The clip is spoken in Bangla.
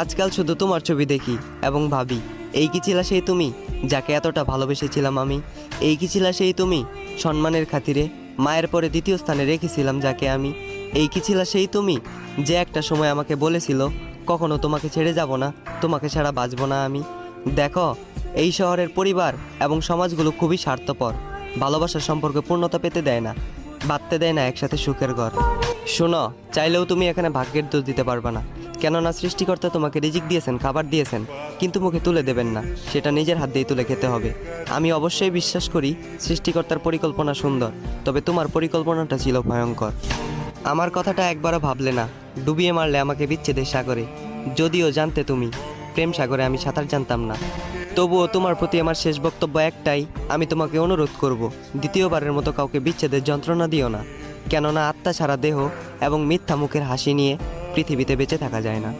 আজকাল শুধু তোমার ছবি দেখি এবং ভাবি, এই কি ছিল সেই তুমি যাকে এতটা ভালোবেসেছিলাম আমি? এই কি ছিল সেই তুমি সম্মানের খাতিরে মায়ের পরে দ্বিতীয় স্থানে রেখেছিলাম যাকে আমি? এই কি ছিল সেই তুমি যে একটা সময় আমাকে বলেছিল কখনো তোমাকে ছেড়ে যাব না, তোমাকে ছাড়া বাঁচব না আমি? দেখো, এই শহরের পরিবার এবং সমাজগুলো খুবই স্বার্থপর, ভালোবাসার সম্পর্কে পূর্ণতা পেতে দেয় না, বাঁধতে দেয় না একসাথে সুখের ঘর। শোনো, চাইলেও তুমি এখানে ভাগ্যের দোষ দিতে পারবে না, কেননা সৃষ্টিকর্তা তোমাকে রিজিক দিয়েছেন, খাবার দিয়েছেন, কিন্তু মুখে তুলে দেবেন না, সেটা নিজের হাত দিয়ে তুলে খেতে হবে। আমি অবশ্যই বিশ্বাস করি সৃষ্টিকর্তার পরিকল্পনা সুন্দর, তবে তোমার পরিকল্পনাটা ছিল ভয়ঙ্কর। আমার কথাটা একবারও ভাবলে না, ডুবিয়ে মারলে আমাকে বিচ্ছেদের সাগরে। যদিও জানতে তুমি প্রেম সাগরে আমি সাঁতার জানতাম না, তবুও তোমার প্রতি আমার শেষ বক্তব্য একটাই, আমি তোমাকে অনুরোধ করব, দ্বিতীয়বারের মতো কাউকে বিচ্ছেদের যন্ত্রণা দিও না, কেননা আত্মা ছাড়া দেহ এবং মিথ্যা মুখের হাসি নিয়ে পৃথিবীতে বেঁচে থাকা যায় না।